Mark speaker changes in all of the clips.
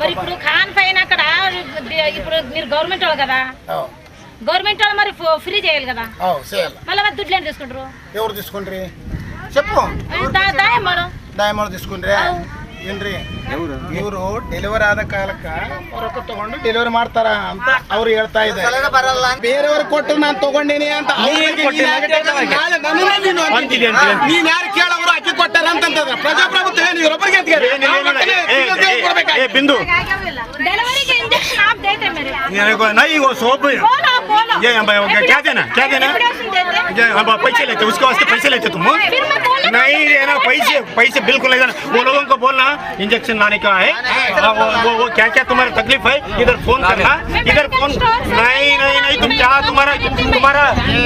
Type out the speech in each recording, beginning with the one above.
Speaker 1: మరి ఇప్పుడు ఖాన్ పైన అక్కడ ఇప్పుడు మీరు గవర్నమెంట్ వాళ్ళు కదా, గవర్నమెంట్ వాళ్ళు మరి ఫ్రీ చేయాలి కదా, మళ్ళీ మరి దుడ్లు ఏంటి తీసుకుంటారు?
Speaker 2: ఎవరు తీసుకుంటారు చెప్పు? ದಯಮಾಡಿ తీసుకుంಟ್ರೆ ಏನ್ರಿ ಇವರು ಡೆಲಿವರಿ ಆದ ಕಾಲಕ್ಕ ರೊಕ್ಕ ತಗೊಂಡು ಡೆಲಿವರಿ ಮಾಡ್ತಾರ ಅಂತ ಅವ್ರು ಹೇಳ್ತಾ ಇದ್ದಾರೆ. ಬೇರೆಯವ್ರು ಕೊಟ್ಟು ನಾನು ತಗೊಂಡಿನಿ ಅಂತ ನೀನ್ ಯಾರು ಕೇಳವ್ರು ಅಕ್ಕಿ ಕೊಟ್ಟಾರ ಅಂತಂದ್ರೆ ಪ್ರಜಾಪ್ರಭುತ್ವ
Speaker 3: बिंदु नहीं वो सोप ये क्या देना पैसे लेते उसके वास्ते पैसे लेते तुम नहीं देना पैसे बिल्कुल नहीं देना। वो लोगों को बोलना इंजेक्शन लाने का है, वो क्या क्या तुम्हारा तकलीफ है इधर फोन करना, इधर फोन नहीं तुम क्या तुम्हारा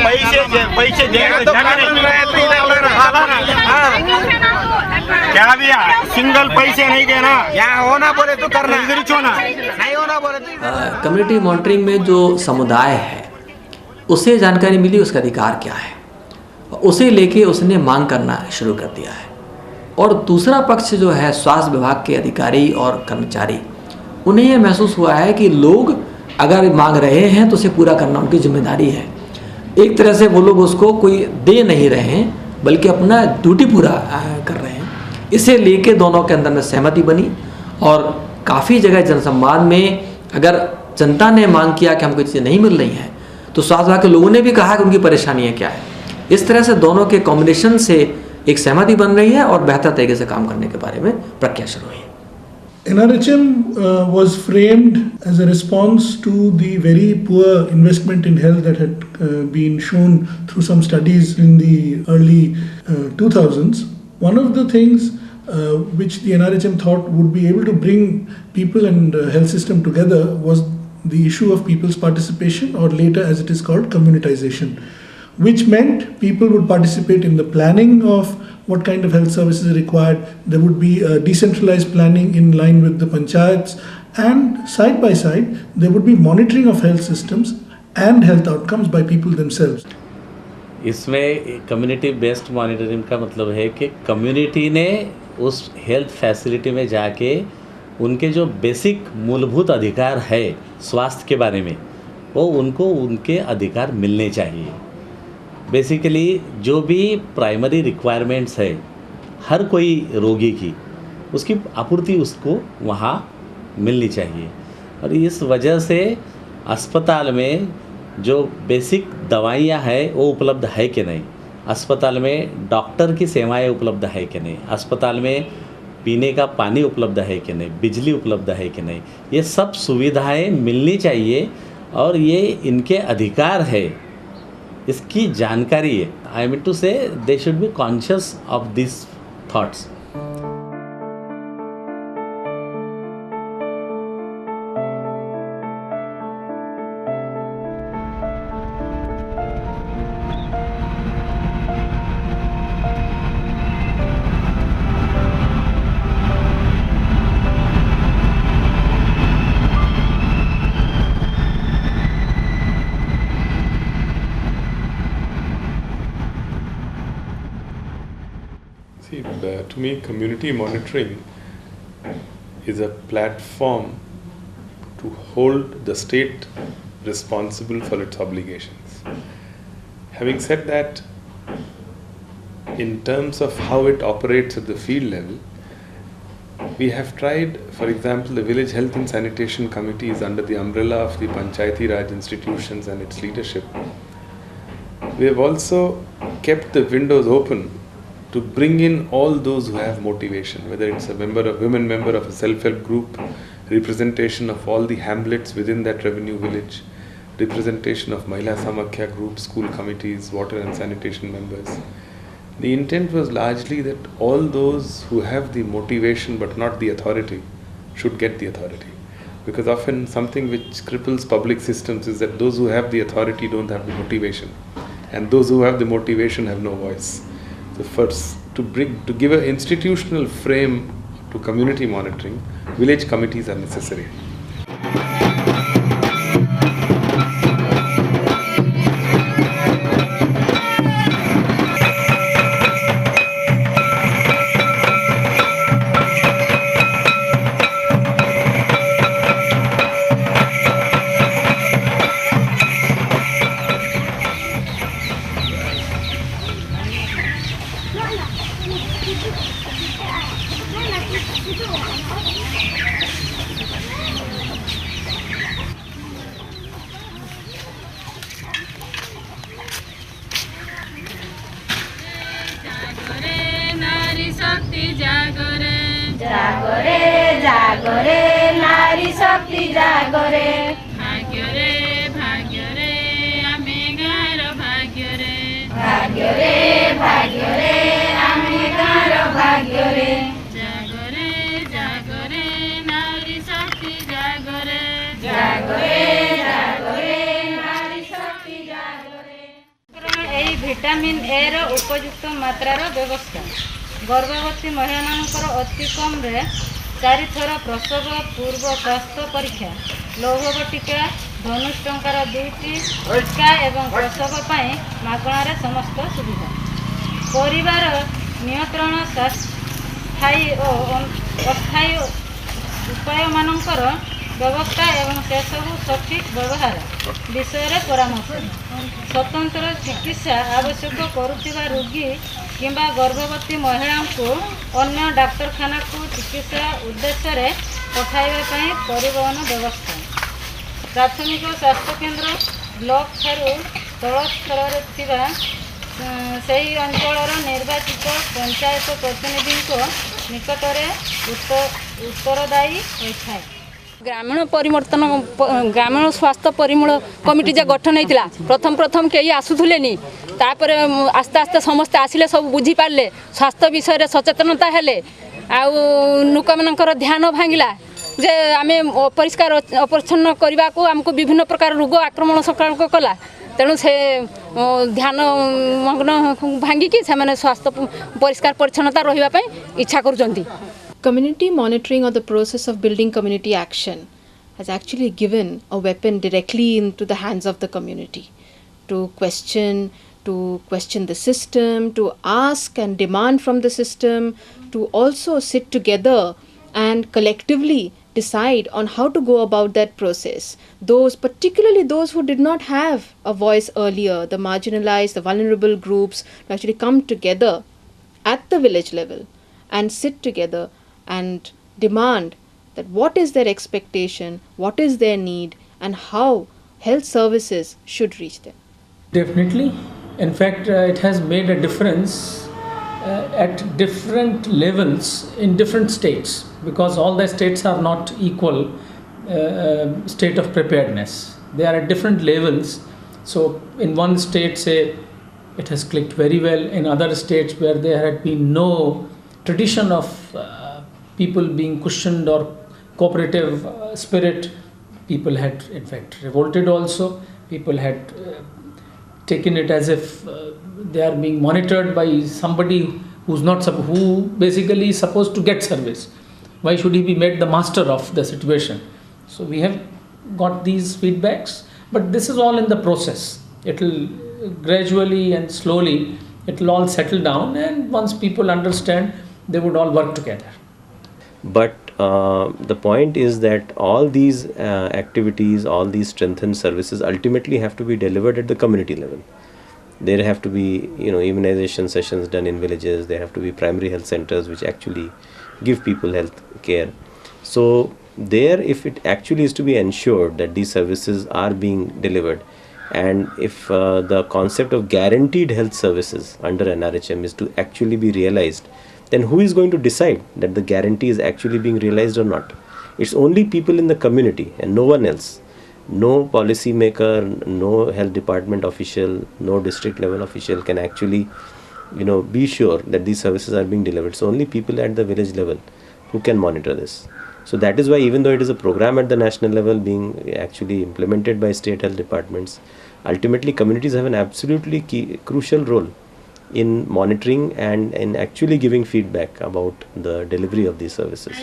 Speaker 3: पैसे क्या भैया सिंगल पैसे नहीं देना, यहाँ होना बोले तो करना, इधर छोड़ना नहीं होना बोले तो।
Speaker 4: कम्युनिटी मॉनिटरिंग में जो समुदाय है उसे जानकारी मिली उसका अधिकार क्या है, उसे लेके उसने मांग करना शुरू कर दिया है। और दूसरा पक्ष जो है स्वास्थ्य विभाग के अधिकारी और कर्मचारी, उन्हें यह महसूस हुआ है कि लोग अगर मांग रहे हैं तो उसे पूरा करना उनकी जिम्मेदारी है। एक तरह से वो लोग उसको कोई दे नहीं रहे हैं बल्कि अपना ड्यूटी पूरा कर रहे हैं। इसे लेके दोनों के अंदर में सहमति बनी और काफ़ी जगह जनसंवाद में अगर जनता ने मांग किया कि हमको चीज़ें नहीं मिल रही हैं तो स्वास्थ्य विभाग के लोगों ने भी कहा कि उनकी परेशानियाँ क्या है। इस तरह से दोनों के कॉम्बिनेशन से एक सहमति बन रही है और बेहतर तरीके से काम करने के बारे में प्रक्रिया शुरू हुई है।
Speaker 5: NRHM was framed as a response to the very poor investment in health that had been shown through some studies in the early 2000s. One of the things which the NRHM thought would be able to bring people and health system together was the issue of people's participation, or later as it is called communitization, which meant people would participate in the planning of what kind of health services are required. There would be decentralized planning in line with the panchayats, and side by side there would be monitoring of health systems and health outcomes by people themselves.
Speaker 6: इसमें community based monitoring का मतलब है कि community ने उस health facility में जाके उनके जो बेसिक मूलभूत अधिकार है स्वास्थ्य के बारे में, वो उनको उनके अधिकार मिलने चाहिए। बेसिकली जो भी प्राइमरी रिक्वायरमेंट्स है हर कोई रोगी की, उसकी आपूर्ति उसको वहाँ मिलनी चाहिए। और इस वजह से अस्पताल में जो बेसिक दवाइयाँ हैं वो उपलब्ध है कि नहीं, अस्पताल में डॉक्टर की सेवाएं उपलब्ध है कि नहीं, अस्पताल में पीने का पानी उपलब्ध है कि नहीं, बिजली उपलब्ध है कि नहीं, ये सब सुविधाएं मिलनी चाहिए और ये इनके अधिकार है, इसकी जानकारी है। आई मीन टू से they should be conscious of this thoughts.
Speaker 7: See, to me, community monitoring is a platform to hold the state responsible for its obligations. Having said that, in terms of how it operates at the field level, we have tried, for example, the Village Health and Sanitation Committee is under the umbrella of the Panchayati Raj institutions and its leadership. We have also kept the windows open to bring in all those who have motivation, whether it's a women member of a self-help group, representation of all the hamlets within that revenue village, representation of Mahila Samakhya groups, school committees, water and sanitation members. The intent was largely that all those who have the motivation but not the authority should get the authority. Because often something which cripples public systems is that those who have the authority don't have the motivation, and those who have the motivation have no voice. So first, to give an institutional frame to community monitoring, village committees are necessary.
Speaker 1: जागरे जागरे नारी शक्ति जागरे भाग्य रे आमे गार भाग्य रे आमे गार भाग्य रे जागरे जागरे नारी शक्ति जागरे नारी शक्ति जागरे एई विटामिन ए रो उपयुक्त मात्रार व्यवस्था गर्भवती महिला मानकर अति कम रे 4 थर प्रसव पूर्व स्वास्थ्य परीक्षा लौह बटिका धनुष टंकार 2टी टीका एवं प्रसव पाई मागणारे समस्त सुविधा परिवार नियंत्रण स्थायी और अस्थायी उपाय मानकर व्यवस्था एवं से सबू सठिक व्यवहार विषय परामर्श स्वतंत्र चिकित्सा आवश्यक करुवा रोगी किंबा गर्भवती महिला को अन्य डाक्तरखाना को चिकित्सा उद्देश्य पठाइबा पई परिवहन व्यवस्था प्राथमिक स्वास्थ्य केन्द्र ब्लॉक ठारू तल स्तर से अंचल निर्वाचित पंचायत प्रतिनिधि निकटरे उत्तरदायी होता है।
Speaker 8: ग्रामीण परिवर्तन ग्रामीण स्वास्थ्य परिमूल कमिटी जो गठन होता प्रथम प्रथम कई आसुले तापर आस्ते आस्ते समस्ते आसिले सब बुझी पारे स्वास्थ्य विषय सचेतनता हेले आउ लोक मानकर ध्यान भांगिला जे आम अपरिष्कार अपरिच्छन्न करने को आमको विभिन्न प्रकार रोग आक्रमण संक्रामक कला तेणु से ध्यान मग्न भांगिकी से स्वास्थ्य परिष्कार परिच्छन्नता रही इच्छा करुँच।
Speaker 9: Community monitoring or the process of building community action has actually given a weapon directly into the hands of the community to question the system, to ask and demand from the system, to also sit together and collectively decide on how to go about that process. Particularly those who did not have a voice earlier, the marginalized, the vulnerable groups, to actually come together at the village level and sit together and demand that what is their expectation, what is their need, and how health services should reach them.
Speaker 10: Definitely. In fact, it has made a difference at different levels in different states, because all the states are not equal state of preparedness. They are at different levels. So in one state, say, it has clicked very well. In other states where there had been no tradition of people being cushioned or cooperative spirit, people had in fact revolted also. People had taken it as if they are being monitored by somebody who's not who basically is supposed to get service. Why should he be made the master of the situation? So we have got these feedbacks, but this is all in the process. It will gradually and slowly it will all settle down, and once people understand, they would all work together.
Speaker 11: But the point is that all these activities, all these strengthened services ultimately have to be delivered at the community level. There have to be, immunization sessions done in villages. There have to be primary health centers which actually give people health care. So there, if it actually is to be ensured that these services are being delivered, and if the concept of guaranteed health services under NRHM is to actually be realized, then who is going to decide that the guarantee is actually being realized or not? It's only people in the community and no one else. No policy maker, no health department official, no district level official can actually, be sure that these services are being delivered. So only people at the village level who can monitor this. So that is why, even though it is a program at the national level being actually implemented by state health departments, ultimately communities have an absolutely crucial role in monitoring and in actually giving feedback about the delivery of these services.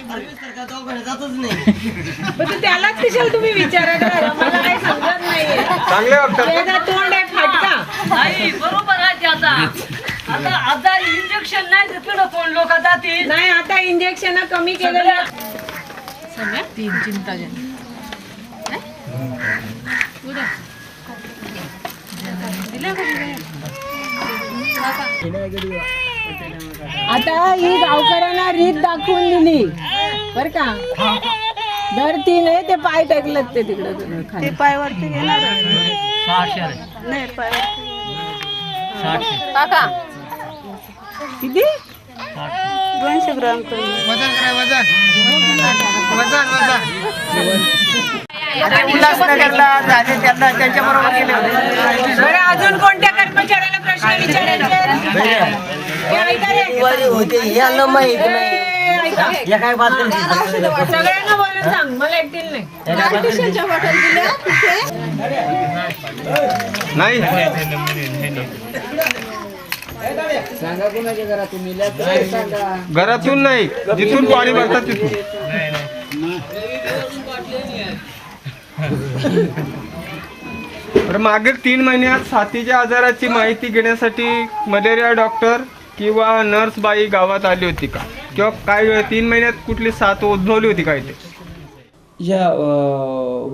Speaker 12: आता ही गावकऱ्यांना रीत दाखवून खाली बर का धरती नाही ते पाय टाकलेत ते तिकडे खाली पायवरती घेणार नाही पायवरती काका किती 200 ग्राम वजन करा
Speaker 2: उल्हासनगरला त्यांच्या बरोबर गेले
Speaker 12: बरं अजून कोणत्या कर्मचाऱ्याला प्रश्न विचारायचे
Speaker 13: होते याला माहित नाही या काय बात
Speaker 12: सगळ्यांना बोलून सांग मला एकटील
Speaker 3: नाही
Speaker 13: सांगा कोणाच्या घरातून सांगा
Speaker 3: घरातून नाही जिथून पाणी भरतात तिथून तर मागील 3 महिन्यात साथीच्या आजाराची माहिती घेण्यासाठी मलेरिया डॉक्टर किंवा नर्स बाई गावात आली होती का किंवा काय 3 महिन्यात कुठली साथ उद्भवली होती काय ते
Speaker 14: Yeah,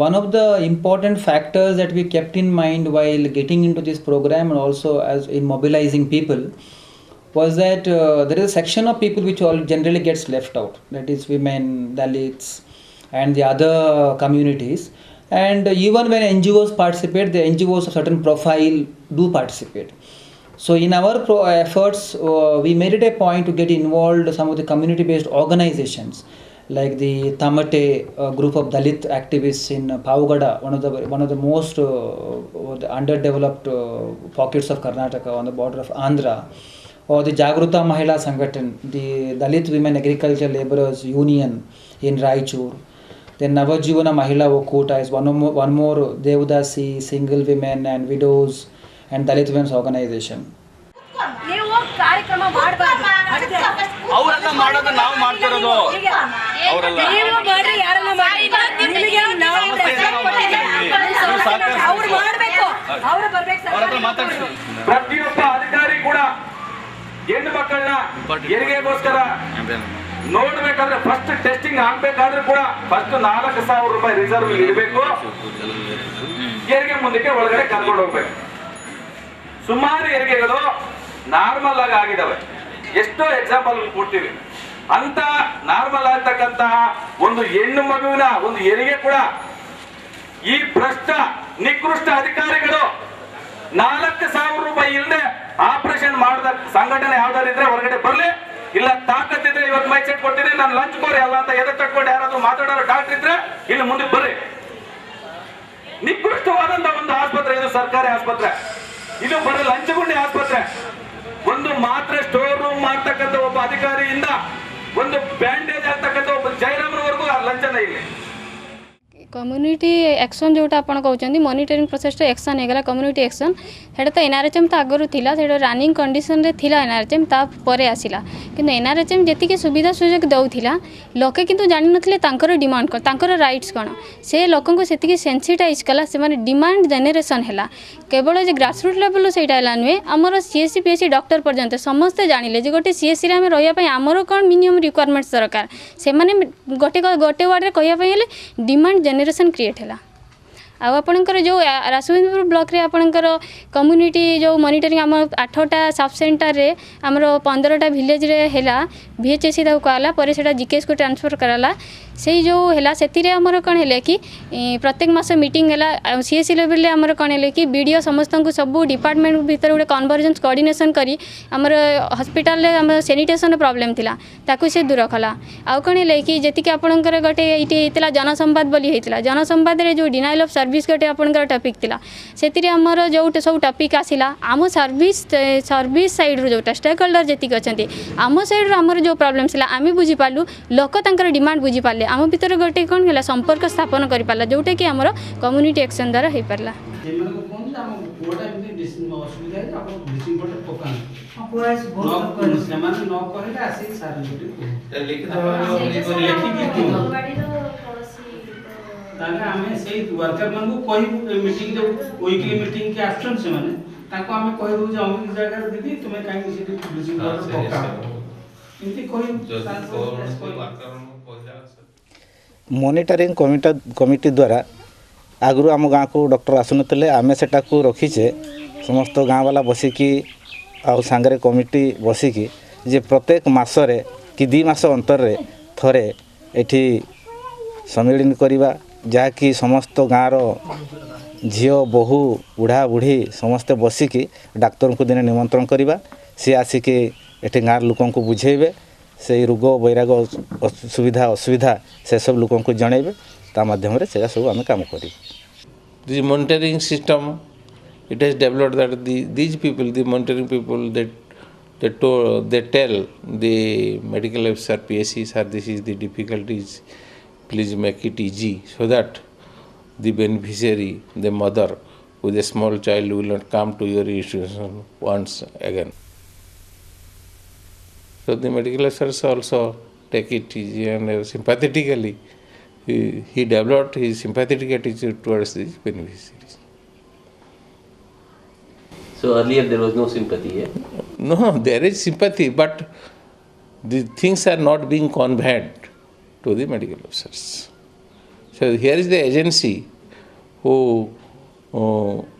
Speaker 14: one of the important factors that we kept in mind while getting into this program and also as in mobilizing people was that there is a section of people which all generally gets left out, that is women, Dalits and the other communities, and even when NGOs participate, the NGOs of certain profile do participate. So in our efforts we made it a point to get involved some of the community based organizations like the Tamate group of Dalit activists in Pavagada, one of the most underdeveloped pockets of Karnataka on the border of Andhra, or the Jagruta Mahila Sangathan, the Dalit Women Agriculture Laborers Union in Raichur. Then Navajivana Mahila Okota is one more Devdasi, single women and widows and Dalit women's organization.
Speaker 12: ಕಾರ್ಯಕ್ರಮ ಮಾಡಬಾರದು
Speaker 3: ಅವರೆಲ್ಲ ಮಾಡೋದು ನಾವು ಮಾಡ್ತಿರೋದು ಅವರೆಲ್ಲ
Speaker 12: ನೀವು ಮಾಡ್ರಿ ಯಾರನ್ನ ಮಾಡಿ ನಿಮಗೆ ನಾವು ಅವ್ರು ಮಾಡಬೇಕು ಅವರು ಬರಬೇಕು
Speaker 15: ಪ್ರತಿಯೊಬ್ಬ ಅಧಿಕಾರಿ ಕೂಡ ಹೆಣ್ಣು ಮಕ್ಕಳನ್ನ ಹೆರಿಗೆಗೋಸ್ಕರ ನೋಡ್ಬೇಕಾದ್ರೆ ಫಸ್ಟ್ ಟೆಸ್ಟಿಂಗ್ ಆಗ್ಬೇಕಾದ್ರೂ ಕೂಡ ಫಸ್ಟ್ 4,000 ರೂಪಾಯಿ ರಿಸರ್ವ್ ಇಡಬೇಕು ಹೆರಿಗೆ ಮುಂದಕ್ಕೆ ಒಳಗಡೆ ಕರ್ಕೊಂಡು ಹೋಗ್ಬೇಕು ಸುಮಾರು ಹೆರಿಗೆಗಳು ನಾರ್ಮಲ್ ಆಗಿ ಆಗಿದಾವೆ ಎಷ್ಟೋ ಎಕ್ಸಾಂಪಲ್ ಕೊಡ್ತೀವಿ ಅಂತ ನಾರ್ಮಲ್ ಆಗ್ತಕ್ಕಂತಹ ಒಂದು ಹೆಣ್ಣು ಮಗುವಿನ ಒಂದು ಹೆರಿಗೆ ಕೂಡ ಈ ಭ್ರಷ್ಟ ನಿಕೃಷ್ಟ ಅಧಿಕಾರಿಗಳು 4,000 ರೂಪಾಯಿ ಇಲ್ಲದೆ ಆಪರೇಷನ್ ಮಾಡಿದ ಸಂಘಟನೆ ಯಾವ್ದಾರಿದ್ರೆ ಹೊರಗಡೆ ಬರ್ಲಿ ಇಲ್ಲ ತಾಕತ್ತಿದ್ರೆ ಇವತ್ತು ಮೈ ಸೆಟ್ ಕೊಡ್ತೀನಿ ನಾನು ಲಂಚ್ ಕೋರಿ ಅಲ್ಲ ಅಂತ ಎದೆ ತಟ್ಕೊಂಡು ಯಾರಾದ್ರೂ ಮಾತಾಡೋರು ಡಾಕ್ಟರ್ ಇದ್ರೆ ಇಲ್ಲಿ ಮುಂದೆ ಬರ್ರಿ ನಿಕೃಷ್ಟವಾದಂತ ಒಂದು ಆಸ್ಪತ್ರೆ ಇದು ಸರ್ಕಾರಿ ಆಸ್ಪತ್ರೆ ಇದು ಬರೀ ಲಂಚಗುಂಡಿ ಆಸ್ಪತ್ರೆ ಒಂದು ಮಾತ್ರ ಸ್ಟೋರ್ ರೂಮ್ ಮಾಡ್ತಕ್ಕಂಥ ಒಬ್ಬ ಅಧಿಕಾರಿಯಿಂದ ಒಂದು ಬ್ಯಾಂಡೇಜ್ ಆಗ್ತಕ್ಕಂಥ ಒಬ್ಬ ಜೈರಾಮ್ನವರೆಗೂ ಲಂಚನ ಇಲ್ಲಿ
Speaker 16: कम्युनिटी एक्शन जोटा आप कहते मॉनिटरिंग प्रोसेस एक्शन होगा कम्युनिटी एक्शन से तो एनआरएचएम तो आगुरी थी रनिंग कंडीशन रे थिला एनआरएचएम तापर आसला कि एनआरएचएम जी सुविधा सुजोग दौला लोके किंतु जान नथिले तांकर डिमांड कौन तांकर राइट्स कौन से लोकों से सेंसिटाइज कला से डिमांड जेनेरेशन है केवल जो ग्रासरूट लेवल से नुहे आमर सीएससी पीएससी डॉक्टर पर्यंत समस्ते जानिले जे गोटे सीएससी रे रही आमर कौन मिनिमम रिक्वायरमेंट्स दरकार से गोटे गोटे वार्ड में कहवाई डिमांड जेनेरेशन क्रिएट है आपणकर जो रासुविंदपुर ब्लॉक रे आपणकर कम्युनिटी जो मॉनिटरिंग आम 8टा सब सेंटर रे आमर 15टा विलेज रे हैला VHSC ताको कहला पर सेटा जीकेएस को ट्रांसफर कराला से जो हैला सेति रे आमर कोन हैले कि प्रत्येक मास मीटिंग हैला सीएससी लेवल रे आमर कोन हैले कि वीडियो समस्त को सब डिपार्टमेंट भीतर गोटे कन्वर्जेंस कोऑर्डिनेशन करी आमर हॉस्पिटल रे आमर सैनिटेशन प्रॉब्लम थिला ताको से दूर कला आ कोन हैले कि जेति कि आपणकर गोटे इटी हेतला जनसंवाद बोली हेतला जनसंवाद रे जो डिनाइल ऑफ सर्विस गोटे आपणकर टॉपिक थिला सेति रे आमर जो सब टॉपिक आसिला आम सर्विस साइड रो जोटा स्टेक होल्डर जेति अछंती आम साइड रो आमर जो प्रॉब्लम थिला आमी बुझी पालु लोक तांकर डिमांड बुझी पाले आम भीतर गोटे कौन है संपर्क स्थापन कर पाला जोटा कि आमर कम्युनिटी एक्शन द्वारा हो पारला
Speaker 17: ताले हमें से वर्कर मन को कोई मीटिंग जो वीकली मीटिंग के आछन से माने ताको हमें कहि दउ जे हम इस जगह दीदी तुम्हें काई से ब्लीचिंग पाउडर पका इनती कोई
Speaker 18: मॉनिटरिंग कमिटी द्वारा आगु आम गाँव को डॉक्टर आसुनते आम से रखीचे समस्त गाँव वाला बसिकी आ सांगरे कमिटी बसिकी जे प्रत्येक मासरे कि 2 मास अंतर ଥରେ ଏଠି ସମ୍ମିଳନୀ କରିବା, ଯାହାକି ସମସ୍ତ ଗାଁର ଝିଅ ବୋହୂ ବୁଢ଼ା ବୁଢ଼ୀ ସମସ୍ତେ ବସିକି ଡାକ୍ତରଙ୍କୁ ଦିନେ ନିମନ୍ତ୍ରଣ କରିବା। ସିଏ ଆସିକି ଏଠି ଗାଁର ଲୋକଙ୍କୁ ବୁଝେଇବେ, ସେଇ ରୋଗ ବୈରାଗ ଅସୁବିଧା ସେସବୁ ଲୋକଙ୍କୁ ଜଣେଇବେ, ତା ମାଧ୍ୟମରେ ସେଇଟା ସବୁ ଆମେ କାମ କରିବୁ।
Speaker 19: The monitoring system, it has developed that these people, the monitoring people, they tell the medical officer, PSC, sir, this is the difficulties, please make it easy, so that the beneficiary, the mother with a small child will not come to your institution once again. So the medical officers also take it easy and sympathetically, he developed his sympathetic attitude towards these beneficiaries.
Speaker 11: So earlier there was no sympathy, yeah?
Speaker 19: No, there is sympathy, but the things are not being conveyed to the medical officers. So here is the agency who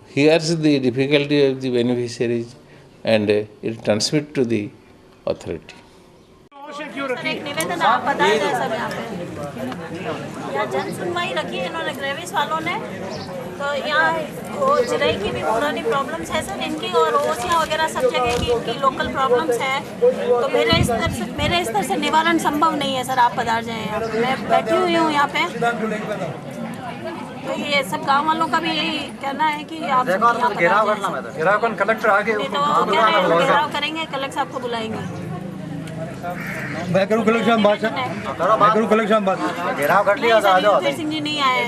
Speaker 19: hears the difficulty of the beneficiaries and it transmits to the authority.
Speaker 12: एक निवेदन आप बता दें सब यहाँ पे, यहाँ जन सुनवाई रखी है इन्होंने ग्रेविस वालों ने, तो यहाँ वो जिलाई की भी पुरानी प्रॉब्लम्स है सर इनकी, और ओसियाँ वगैरह सब जगह की इनकी लोकल प्रॉब्लम्स है। तो मेरे स्तर से निवारण संभव नहीं है सर, आप पधार जाएँ यहाँ पे। मैं बैठी हुई हूँ यहाँ पे, तो ये सब गाँव वालों का भी यही कहना है कि आप घेराव कलेक्टर आगे घेराव करेंगे, कलेक्टर साहब को बुलाएंगे।
Speaker 20: मैं करूं कलेक्शन बात, मैं करूं कलेक्शन बात, घेराव कर लिया था।
Speaker 12: युद्धवीर सिंह जी नहीं आए,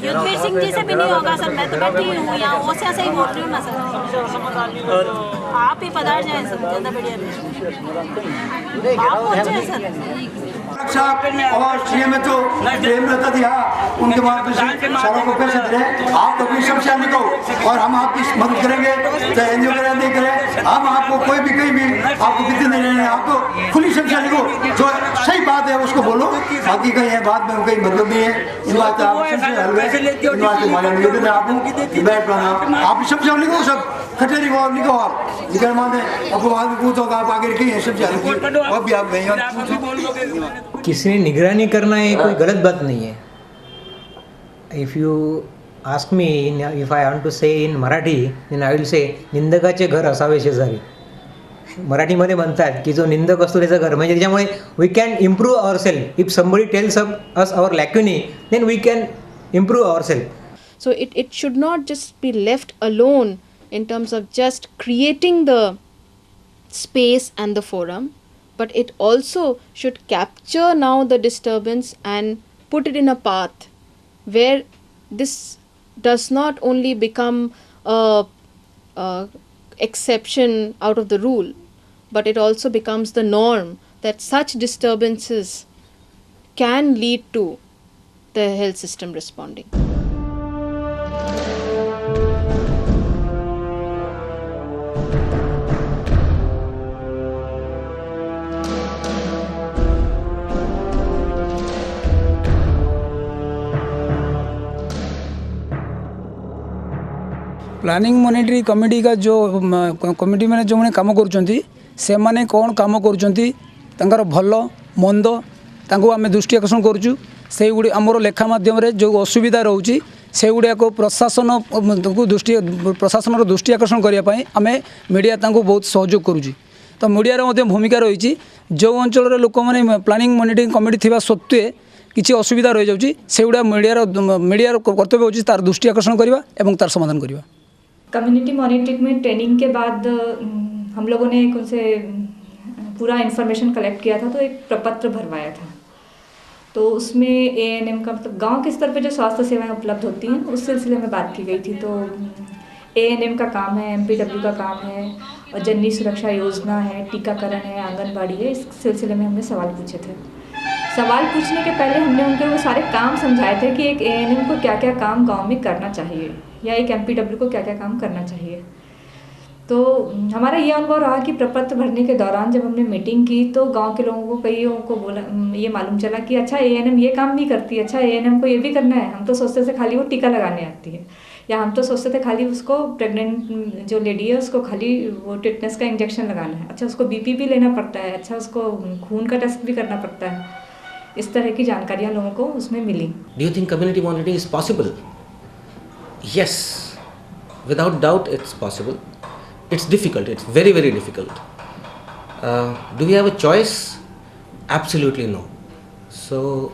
Speaker 12: युद्धवीर सिंह जी से भी नहीं होगा सर, मैं तो बैठी हूँ यहाँ ओसिया से ही बोल रही हूँ ना सर। आप ही पधार जाए सर, ज़्यादा बढ़िया आप पहुँचे सर।
Speaker 20: और सीएम तो प्रेम रहता था, उनके बाद सारों को पैसे दे, आप तो अपनी समस्या लिखो और हम आपकी मदद करेंगे, चाहे एनजीओ करें नहीं करें, हम आपको कोई भी कहीं भी आपको कितने नहीं रहने, आपको खुली समस्या लिखो, जो सही बात है उसको बोलो, बाकी कहीं है बात में कहीं मतलब नहीं है। इन बात आप इन बात हमारा निवेदन है आपको बैठ पाना, आप समस्या लिखो, सब कचहरी को लिखो, आप निकल माने अपवाद पूछो, आप आगे कहीं समस्या लिखो, अब भी आप नहीं
Speaker 21: किसी ने निगरानी करना है कोई गलत बात नहीं है. If you ask me if I want to say in Marathi then I will say निंदकाचे घर असावे शेजारी. मराठीमध्ये म्हणतात की जो निंदक असतो त्याचं घर, म्हणजे त्याच्यामुळे we can improve our self. If somebody tells us our lacunae then we can improve our self.
Speaker 9: So it should not just be left alone in terms of just creating the space and the forum, but it also should capture now the disturbance and put it in a path where this does not only become a exception out of the rule, but it also becomes the norm that such disturbances can lead to the health system responding.
Speaker 22: Planning monitoring committee का जो committee मैंने जो मैंने काम से माने कौन काम कर भल मंद आम दृष्टि आकर्षण करुचु से गुड़ी आमर लेखा मध्यम जो असुविधा रोचे से गुड़ाक प्रशासन को प्रशासन दृष्टि आकर्षण करने आम मीडिया बहुत सहयोग करुची. तो मीडिया भूमिका रही जो अंचल लोक मैंने प्लानिंग मॉनिटरिंग कमिटी थी सत्वे किसी असुविधा रही जाऊँगी से गुड़ा मीडिया कर्तव्य होची तार दृष्टि आकर्षण करवा एवं तार समाधान करवा.
Speaker 23: कम्युनिटी मॉनिटरिंग में ट्रेनिंग के बाद हम लोगों ने एक उनसे पूरा इन्फॉर्मेशन कलेक्ट किया था, तो एक प्रपत्र भरवाया था. तो उसमें एएनएम का मतलब गांव के स्तर पे जो स्वास्थ्य सेवाएं उपलब्ध होती हैं उस सिलसिले में बात की गई थी. तो एएनएम का काम है, एमपीडब्ल्यू का काम है, और जननी सुरक्षा योजना है, टीकाकरण है, आंगनबाड़ी है. इस सिलसिले में हमने सवाल पूछे थे. सवाल पूछने के पहले हमने उनको वो सारे काम समझाए थे कि एक एएनएम को क्या क्या काम गांव में करना चाहिए या एक एमपीडब्ल्यू को क्या क्या काम करना चाहिए. तो हमारा ये अनुभव रहा कि प्रपत्र भरने के दौरान जब हमने मीटिंग की तो गांव के लोगों को कईयों को बोला ये मालूम चला कि अच्छा एएनएम ये काम भी करती है, अच्छा एएनएम को ये भी करना है. हम तो सोचते थे खाली वो टीका लगाने आती है, या हम तो सोचते थे खाली उसको प्रेग्नेंट जो लेडी है उसको खाली वो टिटनेस का इंजेक्शन लगाना है, अच्छा उसको बीपी भी लेना पड़ता है, अच्छा उसको खून का टेस्ट भी करना पड़ता है। इस तरह की जानकारियाँ लोगों को उसमें मिली।
Speaker 4: Do you think community monitoring is possible? Yes, without doubt it's possible. It's difficult, it's very, very difficult. Do we have a choice? Absolutely no. So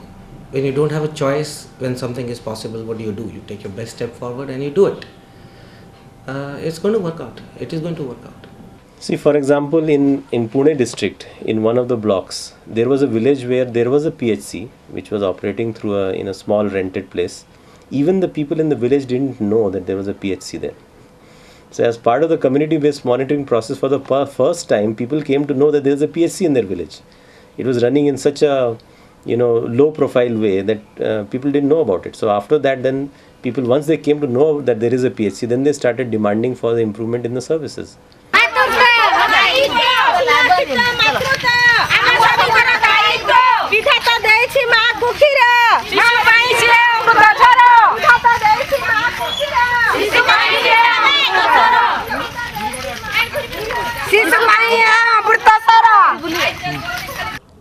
Speaker 4: when you don't have a choice, when something is possible, what do? You take your best step forward and you do it. It's going to work out. It is going to work out.
Speaker 11: See, for example, in Pune district, in one of the blocks, there was a village where there was a PHC which was operating through in a small rented place. Even the people in the village didn't know that there was a PHC there. So as part of the community-based monitoring process, for the first time, people came to know that there is a PHC in their village. It was running in such a low-profile way that people didn't know about it. So after that, then people, once they came to know that there is a PHC, then they started demanding for the improvement in the services.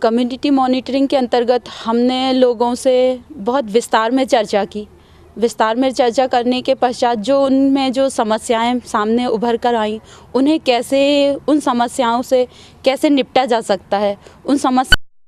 Speaker 8: Community monitoring के अंतर्गत हमने लोगों से बहुत विस्तार में चर्चा की। विस्तार में चर्चा करने के पश्चात जो उनमें जो समस्याएं सामने उभर कर आईं, उन्हें कैसे उन समस्याओं से कैसे निपटा जा सकता है, उन समस्या